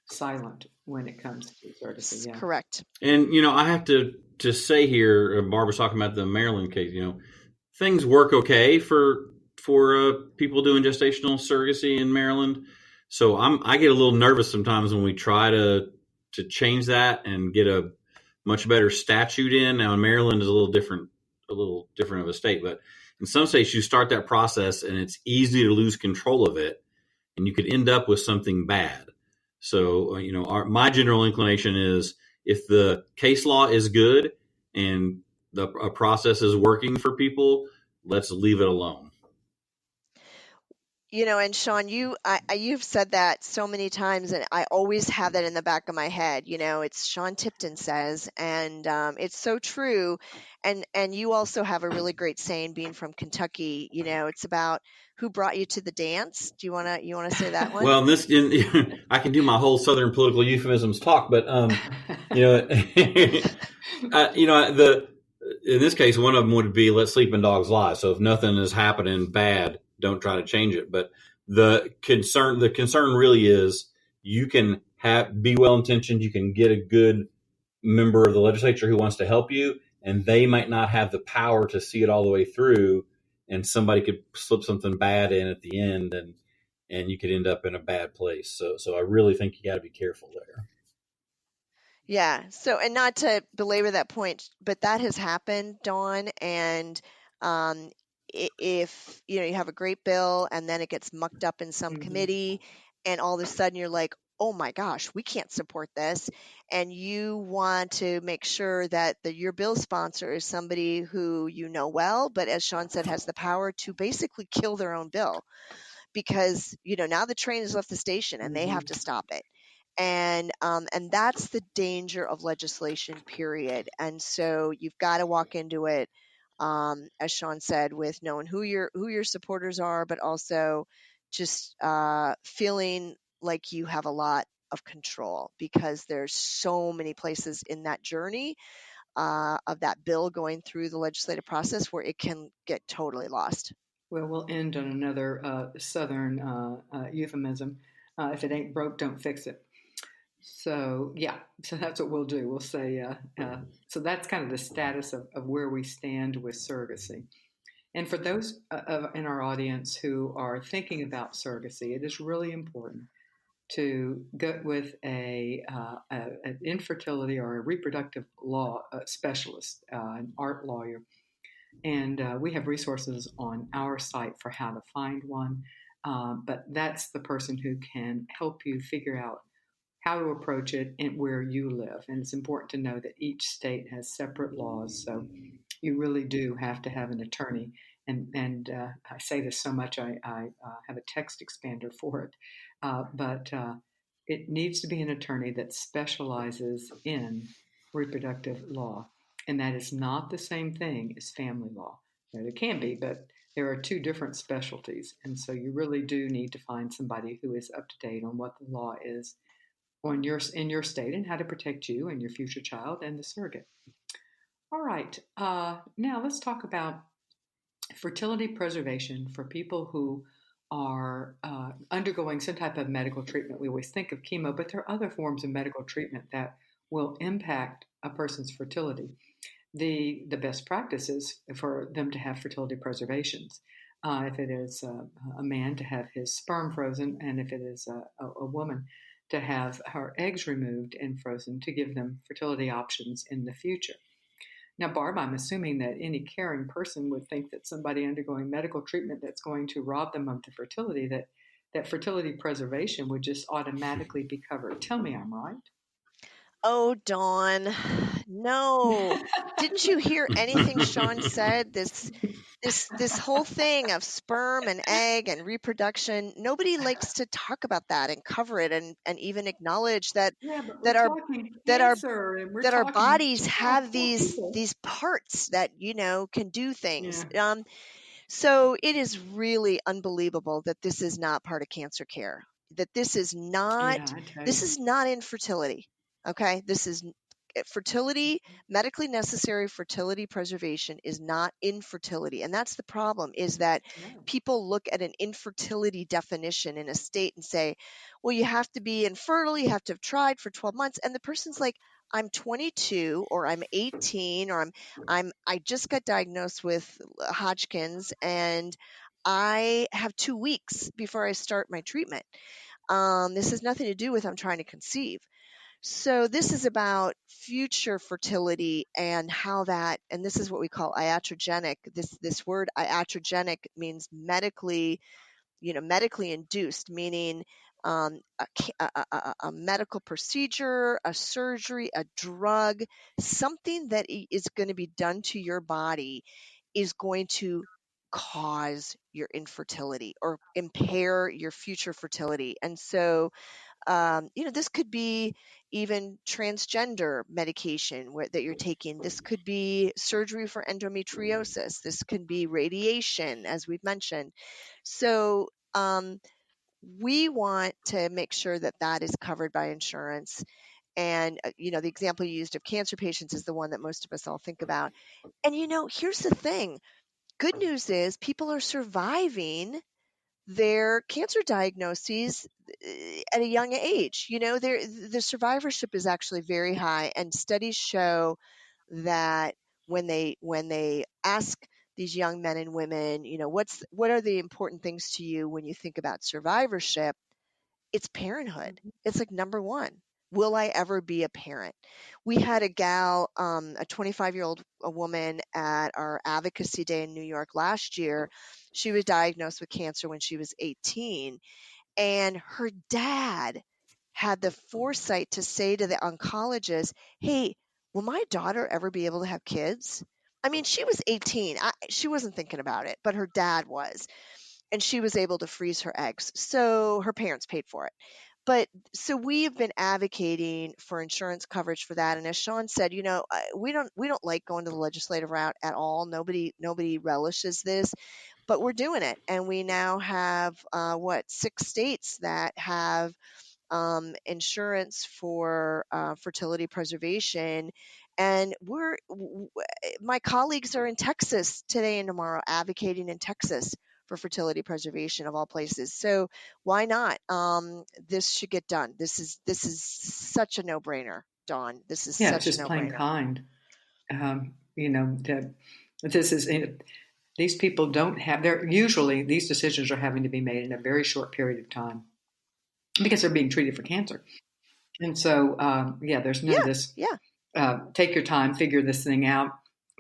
silent when it comes to surrogacy. Yeah. Correct. And I have to say here, Barb was talking about the Maryland case. Things work okay for people doing gestational surrogacy in Maryland. So I get a little nervous sometimes when we try to change that and get a much better statute in. Now, in Maryland is a little different of a state, but in some states you start that process and it's easy to lose control of it, and you could end up with something bad. So, my general inclination is, if the case law is good and a process is working for people, let's leave it alone. And Sean, you've said that so many times, and I always have that in the back of my head. It's Sean Tipton says, and it's so true. And you also have a really great saying, being from Kentucky. It's about who brought you to the dance. Do you wanna say that one? Well, I can do my whole Southern political euphemisms talk, but in this case, one of them would be let sleeping dogs lie. So if nothing is happening bad, don't try to change it. But the concern really is, you can be well-intentioned. You can get a good member of the legislature who wants to help you, and they might not have the power to see it all the way through. And somebody could slip something bad in at the end, and you could end up in a bad place. So I really think you got to be careful there. Yeah. So, and not to belabor that point, but that has happened, Dawn. And if you have a great bill and then it gets mucked up in some committee, and all of a sudden you're like, oh my gosh, we can't support this, and you want to make sure that your bill sponsor is somebody who well, but as Sean said, has the power to basically kill their own bill, because now the train has left the station and they have to stop it. And that's the danger of legislation, period. And so you've got to walk into it, as Sean said, with knowing who your supporters are, but also just feeling like you have a lot of control, because there's so many places in that journey of that bill going through the legislative process where it can get totally lost. Well, we'll end on another Southern euphemism. If it ain't broke, don't fix it. So, yeah, so that's what we'll do. We'll say, so that's kind of the status of where we stand with surrogacy. And for those in our audience who are thinking about surrogacy, it is really important to go with an infertility or a reproductive law specialist, an art lawyer. And we have resources on our site for how to find one. But that's the person who can help you figure out how to approach it and where you live. And it's important to know that each state has separate laws. So you really do have to have an attorney. And I say this so much, I have a text expander for it. But it needs to be an attorney that specializes in reproductive law. And that is not the same thing as family law. It can be, but there are two different specialties. And so you really do need to find somebody who is up to date on what the law is in your state, and how to protect you and your future child and the surrogate. All right. Now let's talk about fertility preservation for people who are undergoing some type of medical treatment. We always think of chemo, but there are other forms of medical treatment that will impact a person's fertility. The best practice is for them to have fertility preservations. If it is a man, to have his sperm frozen, and if it is a woman, to have her eggs removed and frozen to give them fertility options in the future. Now, Barb, I'm assuming that any caring person would think that somebody undergoing medical treatment that's going to rob them of the fertility, that fertility preservation would just automatically be covered. Tell me I'm right. Oh, Dawn, no. Didn't you hear anything Sean said? This whole thing of sperm and egg and reproduction, nobody likes to talk about that and cover it and even acknowledge that our bodies have these parts that can do things. Yeah. So it is really unbelievable that this is not part of cancer care, that this is Yeah, I tell you. not infertility. Okay. This is fertility, medically necessary fertility preservation is not infertility. And that's the problem, is that No. people look at an infertility definition in a state and say, well, you have to be infertile, you have to have tried for 12 months. And the person's like, I'm 22 or I'm 18 or I just got diagnosed with Hodgkin's and I have 2 weeks before I start my treatment. This has nothing to do with I'm trying to conceive. So this is about future fertility and how that, and this is what we call iatrogenic. This word iatrogenic means medically induced, meaning a medical procedure, a surgery, a drug, something that is going to be done to your body is going to cause your infertility or impair your future fertility. And so this could be even transgender medication that you're taking. This could be surgery for endometriosis. This could be radiation, as we've mentioned. So we want to make sure that that is covered by insurance. And, the example you used of cancer patients is the one that most of us all think about. And, here's the thing. Good news is people are surviving their cancer diagnoses at a young age. The survivorship is actually very high, and studies show that when they ask these young men and women, what are the important things to you when you think about survivorship? It's parenthood. Mhm. It's like number one. Will I ever be a parent? We had a gal, a 25-year-old woman at our advocacy day in New York last year. She was diagnosed with cancer when she was 18, and her dad had the foresight to say to the oncologist, hey, will my daughter ever be able to have kids? I mean, she was 18. She wasn't thinking about it, but her dad was. And she was able to freeze her eggs. So her parents paid for it. But so we've been advocating for insurance coverage for that. And as Sean said, we don't like going to the legislative route at all. Nobody relishes this, but we're doing it. And we now have 6 states that have insurance for fertility preservation. And my colleagues are in Texas today and tomorrow advocating in Texas for fertility preservation of all places. So why not? This should get done. This is such a no-brainer, Dawn. This is Yeah, it's such a just plain no-brainer. kind. This is these people don't have. They're usually these decisions are having to be made in a very short period of time because they're being treated for cancer, and so there's none of this. Yeah. Take your time, figure this thing out,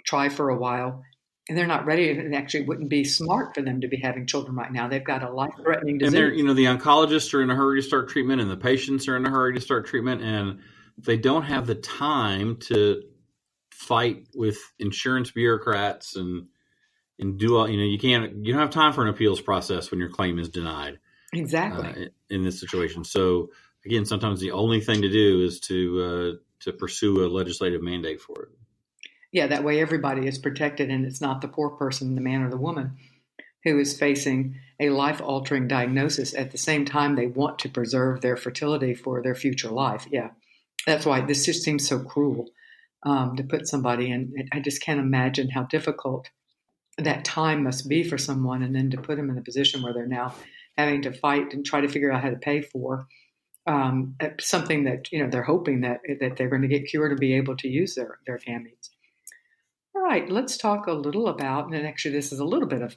try for a while. And they're not ready. It actually wouldn't be smart for them to be having children right now. They've got a life-threatening disease. And the oncologists are in a hurry to start treatment, and the patients are in a hurry to start treatment, and they don't have the time to fight with insurance bureaucrats and do all. You don't have time for an appeals process when your claim is denied. Exactly. In this situation. So again, sometimes the only thing to do is to pursue a legislative mandate for it. Yeah, that way everybody is protected, and it's not the poor person, the man or the woman, who is facing a life-altering diagnosis at the same time they want to preserve their fertility for their future life. Yeah, that's why this just seems so cruel to put somebody in. I just can't imagine how difficult that time must be for someone, and then to put them in a position where they're now having to fight and try to figure out how to pay for something that they're hoping that they're going to get cured and be able to use their gametes. All right, let's talk a little about, and actually this is a little bit of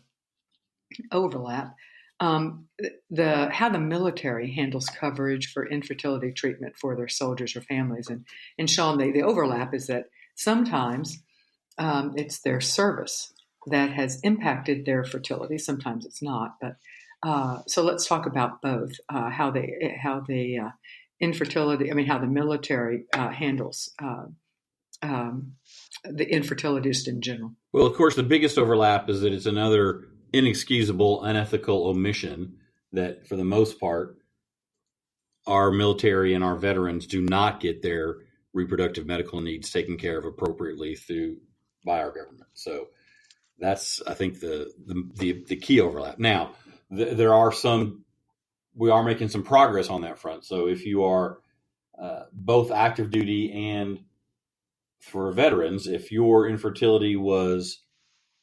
overlap, how the military handles coverage for infertility treatment for their soldiers or families. And Sean, the overlap is that sometimes it's their service that has impacted their fertility. Sometimes it's not, but so let's talk about both, how the infertility. I mean, how the military handles the infertility just in general. Well, of course, the biggest overlap is that it's another inexcusable, unethical omission that, for the most part, our military and our veterans do not get their reproductive medical needs taken care of appropriately by our government. So That's, I think, the key overlap. Now, there are we are making some progress on that front. So if you are both active duty and for veterans, if your infertility was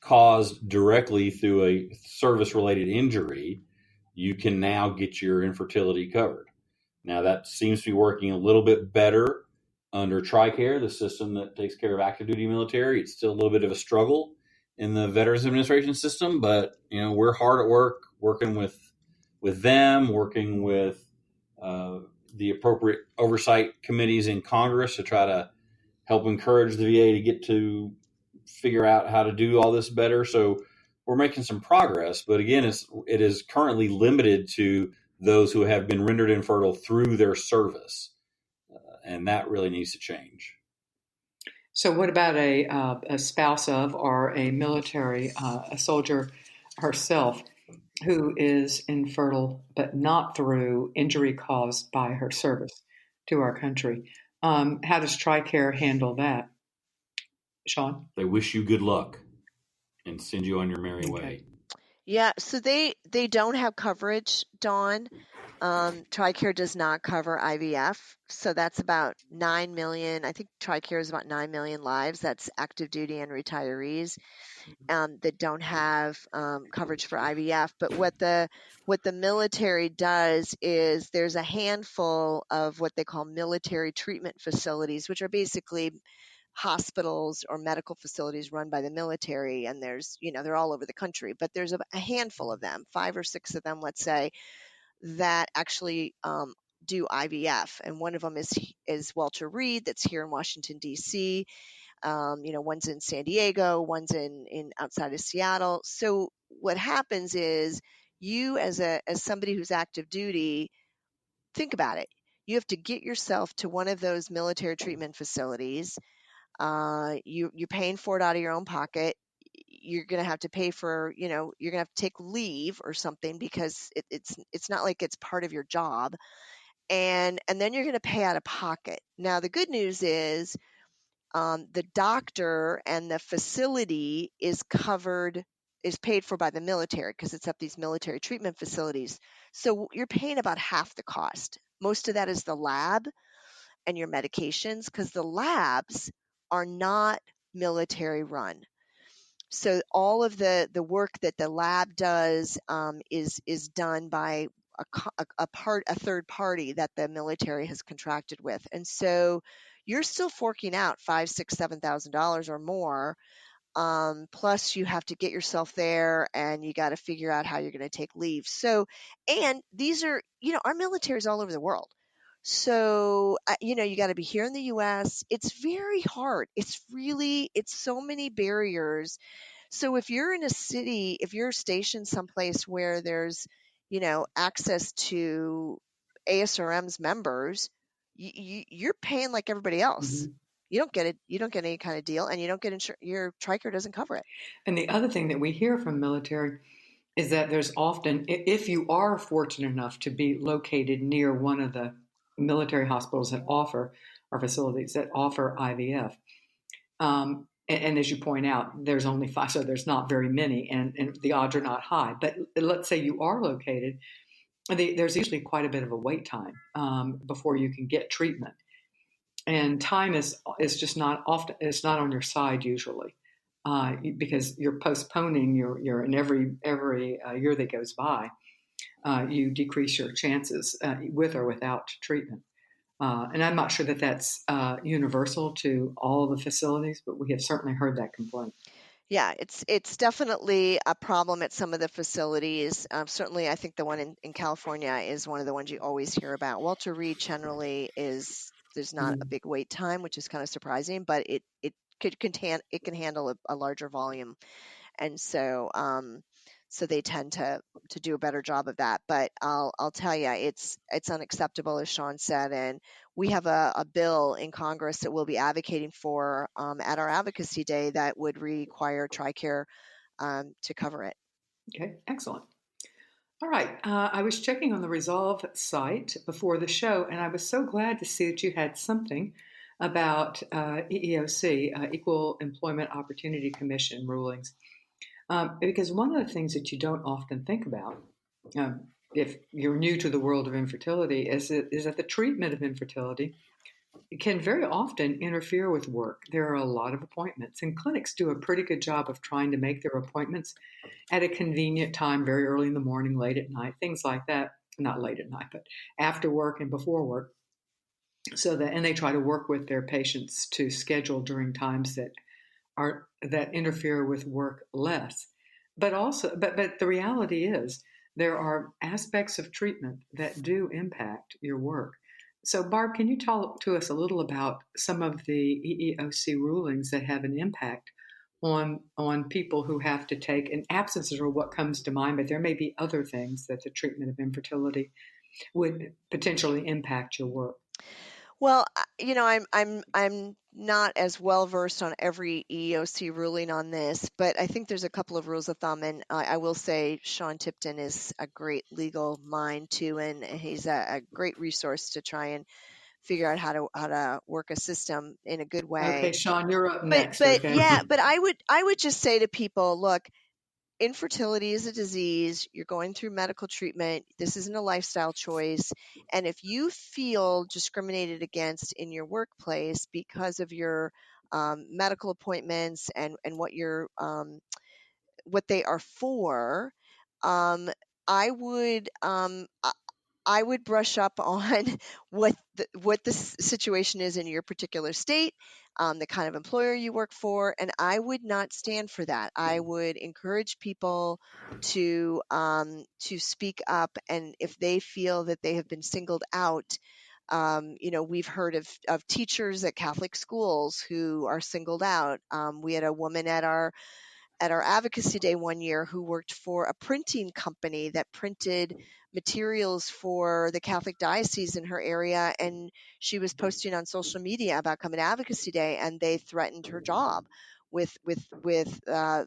caused directly through a service-related injury, you can now get your infertility covered. Now, that seems to be working a little bit better under TRICARE, the system that takes care of active duty military. It's still a little bit of a struggle in the Veterans Administration system, but we're hard at work working with them, working with the appropriate oversight committees in Congress to try to help encourage the VA to get to figure out how to do all this better. So we're making some progress, but again, it is currently limited to those who have been rendered infertile through their service, and that really needs to change. So what about a spouse of or a military, a soldier herself who is infertile but not through injury caused by her service to our country? How does TRICARE handle that? Sean? They wish you good luck and send you on your merry way. Yeah, so they don't have coverage, Dawn. TRICARE does not cover IVF, so that's about 9 million. I think TRICARE is about 9 million lives. That's active duty and retirees that don't have coverage for IVF. But what the military does is there's a handful of what they call military treatment facilities, which are basically hospitals or medical facilities run by the military, and there's they're all over the country, but there's a handful of them, 5 or 6 of them, let's say, that actually do IVF, and one of them is Walter Reed, that's here in Washington D.C. One's in San Diego, one's in outside of Seattle. So what happens is, you as somebody who's active duty, think about it. You have to get yourself to one of those military treatment facilities. You're paying for it out of your own pocket. You're going to have to pay for, you're going to have to take leave or something, because it's not like it's part of your job. And then you're going to pay out of pocket. Now, the good news is the doctor and the facility is paid for by the military, because it's at these military treatment facilities. So you're paying about half the cost. Most of that is the lab and your medications, because the labs are not military run. So all of the work that the lab does is done by a third party that the military has contracted with, and so you're still forking out $5,000, $6,000, $7,000 or more. Plus you have to get yourself there, and you got to figure out how you're going to take leave. So, and these are, our military is all over the world. So, you got to be here in the U.S. It's very hard. It's so many barriers. So if you're in a city, if you're stationed someplace where there's, access to ASRM's members, you're paying like everybody else. Mm-hmm. You don't get it. You don't get any kind of deal, and you don't get your TRICARE doesn't cover it. And the other thing that we hear from military is that there's often, if you are fortunate enough to be located near one of the military hospitals that offer, or facilities that offer IVF, and as you point out, there's only 5, so there's not very many, and the odds are not high. But let's say you are located, there's usually quite a bit of a wait time before you can get treatment. And time is just not often, it's not on your side usually, because you're postponing your in every year that goes by, you decrease your chances with or without treatment. And I'm not sure that that's universal to all of the facilities, but we have certainly heard that complaint. Yeah, it's definitely a problem at some of the facilities. Certainly, I think the one in California is one of the ones you always hear about. Walter Reed generally there's not a big wait time, which is kind of surprising, but it can handle a larger volume, and so so they tend to do a better job of that. But I'll tell you, it's unacceptable, as Sean said, and we have a bill in Congress that we'll be advocating for at our Advocacy Day that would require TRICARE to cover it. Okay, excellent. All right, I was checking on the Resolve site before the show, and I was so glad to see that you had something about EEOC, Equal Employment Opportunity Commission rulings. Because one of the things that you don't often think about, if you're new to the world of infertility, is that the treatment of infertility can very often interfere with work. There are a lot of appointments, and clinics do a pretty good job of trying to make their appointments at a convenient time, very early in the morning, late at night, things like that. Not late at night, but after work and before work. And they try to work with their patients to schedule during times that interfere with work less. But the reality is there are aspects of treatment that do impact your work. So, Barb, can you talk to us a little about some of the EEOC rulings that have an impact on people who have to take, and absences are what comes to mind, but there may be other things that the treatment of infertility would potentially impact your work? Well, I'm not as well versed on every EEOC ruling on this, but I think there's a couple of rules of thumb, and I will say Sean Tipton is a great legal mind too, and he's a great resource to try and figure out how to work a system in a good way. Okay, Sean, you're up But next. but Okay. yeah, but I would just say to people, look, infertility is a disease. You're going through medical treatment. This isn't a lifestyle choice. And if you feel discriminated against in your workplace because of your medical appointments and what they are for, um, I would I would brush up on what the situation is in your particular state, the kind of employer you work for, and I would not stand for that. I would encourage people to speak up, and if they feel that they have been singled out, we've heard of teachers at Catholic schools who are singled out. We had a woman at our advocacy day one year who worked for a printing company that printed materials for the Catholic diocese in her area, and she was posting on social media about coming to advocacy day, and they threatened her job with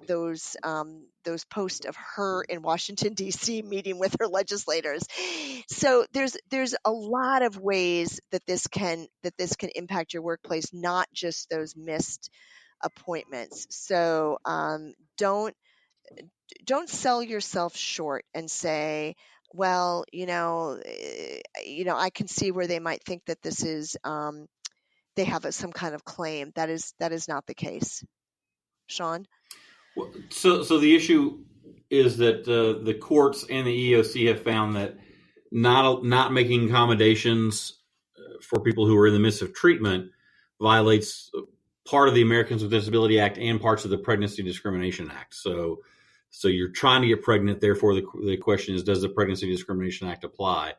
those posts of her in Washington D.C. meeting with her legislators. So there's a lot of ways that this can impact your workplace, not just those missed appointments. So don't sell yourself short and say, well, I can see where they might think that this is they have some kind of claim. That is not the case. Sean? Well, so the issue is that the courts and the EEOC have found that not making accommodations for people who are in the midst of treatment violates part of the Americans with Disability Act and parts of the Pregnancy Discrimination Act. So you're trying to get pregnant. Therefore, the question is, does the Pregnancy Discrimination Act apply?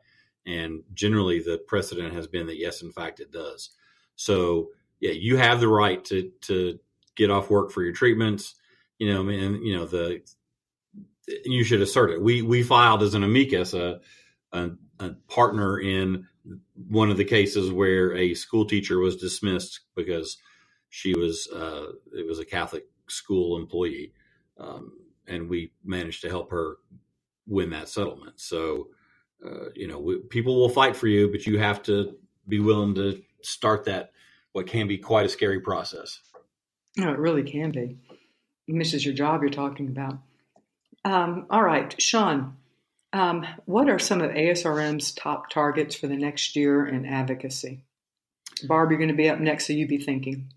And generally, the precedent has been that yes, in fact, it does. So yeah, you have the right to get off work for your treatments. You should assert it. We filed as an amicus a partner in one of the cases where a school teacher was dismissed because it was a Catholic school employee, and we managed to help her win that settlement. So, people will fight for you, but you have to be willing to start what can be quite a scary process. No, it really can be. This is your job you're talking about. All right, Sean, what are some of ASRM's top targets for the next year in advocacy? Barb, you're going to be up next, so you be thinking.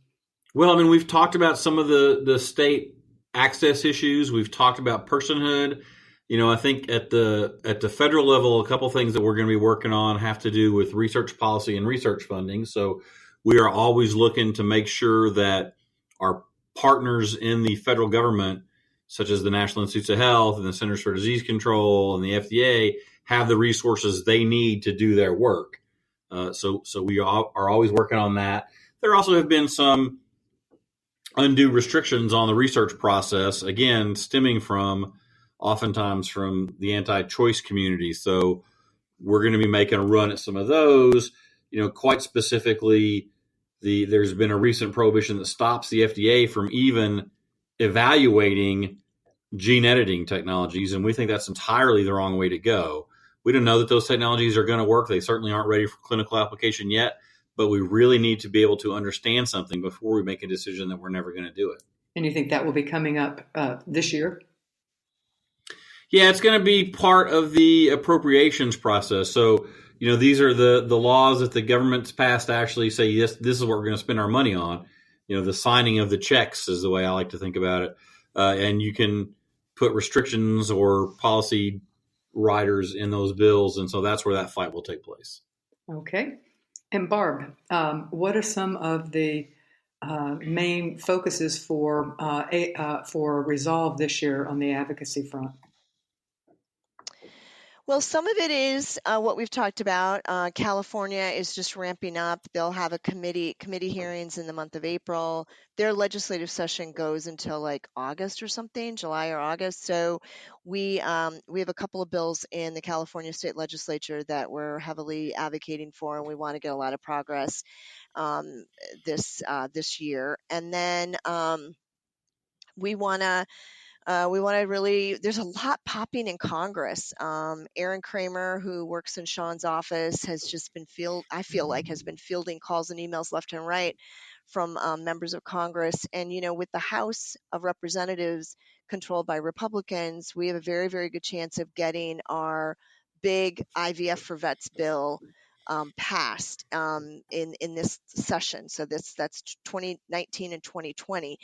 Well, we've talked about some of the state access issues. We've talked about personhood. I think at the federal level, a couple things that we're going to be working on have to do with research policy and research funding. So we are always looking to make sure that our partners in the federal government, such as the National Institutes of Health and the Centers for Disease Control and the FDA, have the resources they need to do their work. So we are always working on that. There also have been some undue restrictions on the research process, again, stemming oftentimes from the anti-choice community. So we're going to be making a run at some of those. Quite specifically, there's been a recent prohibition that stops the FDA from even evaluating gene editing technologies, and we think that's entirely the wrong way to go. We don't know that those technologies are going to work. They certainly aren't ready for clinical application yet, but we really need to be able to understand something before we make a decision that we're never going to do it. And you think that will be coming up this year? Yeah, it's going to be part of the appropriations process. So, these are the laws that the government's passed to actually say, yes, this is what we're going to spend our money on. The signing of the checks is the way I like to think about it. And you can put restrictions or policy riders in those bills. And so that's where that fight will take place. Okay. And Barb, what are some of the main focuses for Resolve this year on the advocacy front? Well, some of it is what we've talked about. California is just ramping up. They'll have a committee hearings in the month of April. Their legislative session goes until like August or something, July or August. So we have a couple of bills in the California state legislature that we're heavily advocating for, and we want to get a lot of progress this year. And then we want to really, there's a lot popping in Congress. Aaron Kramer, who works in Sean's office, has just been has been fielding calls and emails left and right from members of Congress. And, with the House of Representatives controlled by Republicans, we have a very, very good chance of getting our big IVF for Vets bill passed in this session. So that's 2019 and 2020.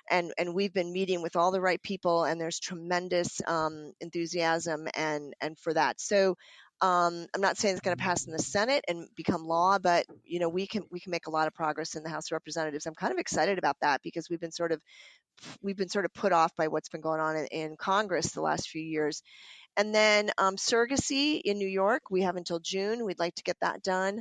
And we've been meeting with all the right people, and there's tremendous enthusiasm and for that. So I'm not saying it's going to pass in the Senate and become law, but we can make a lot of progress in the House of Representatives. I'm kind of excited about that because we've been sort of put off by what's been going on in Congress the last few years. And then surrogacy in New York, we have until June. We'd like to get that done.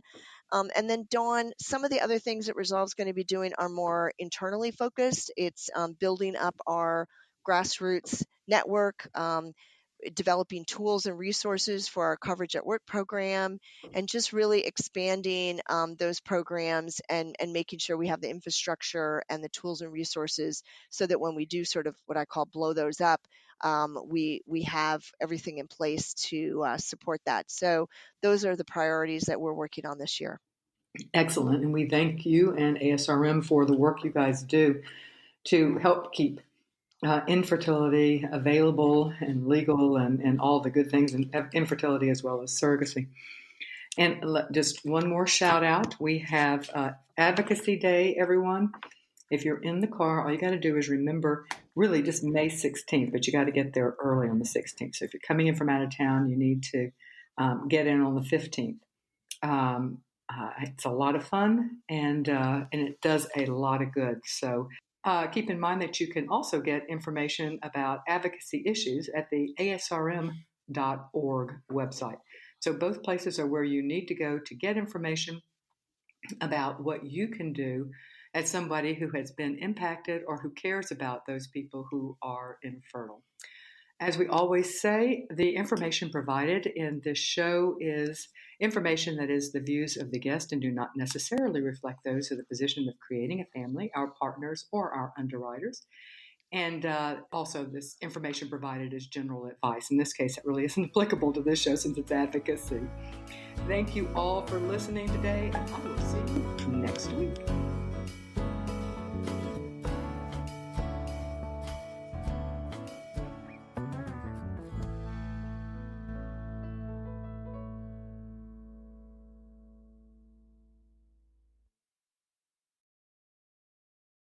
And then Dawn, some of the other things that Resolve's going to be doing are more internally focused. It's building up our grassroots network, developing tools and resources for our Coverage at Work program, and just really expanding those programs and making sure we have the infrastructure and the tools and resources so that when we do sort of what I call blow those up, we have everything in place to support that. So those are the priorities that we're working on this year. Excellent. And we thank you and ASRM for the work you guys do to help keep infertility available and legal and all the good things in infertility as well as surrogacy. And just one more shout out. We have Advocacy Day, everyone. If you're in the car, all you got to do is remember really just May 16th, but you got to get there early on the 16th. So if you're coming in from out of town, you need to get in on the 15th. It's a lot of fun and it does a lot of good. So keep in mind that you can also get information about advocacy issues at the asrm.org website. So both places are where you need to go to get information about what you can do as somebody who has been impacted or who cares about those people who are infertile. As we always say, the information provided in this show is information that is the views of the guest and do not necessarily reflect those of the position of creating a family, our partners, or our underwriters. And also, this information provided is general advice. In this case, it really isn't applicable to this show since it's advocacy. Thank you all for listening today, and I will see you next week.